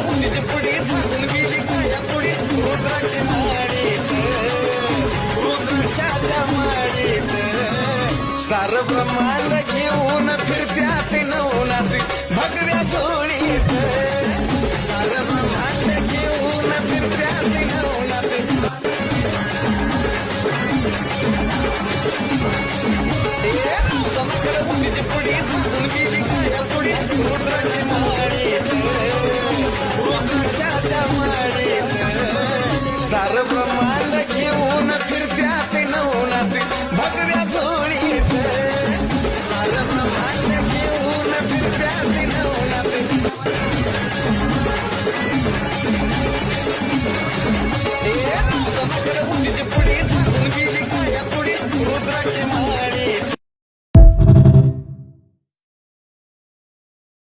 उंदीची पुढे झाकून गेली काया पुढे रुद्राची माडीत रुद्राक्षाच्या माडीत सार ब्रह्मांड घेऊन फिरत्यात नवनाथ भगव्या जोडीत सार ब्रह्मांड घेऊन फिरत्यात नवनाथ उंदीची पुढे झाकून गेली काया पुढे रुद्राची माडीत रुद्राक्षाच्या माडीत सार ब्रह्मा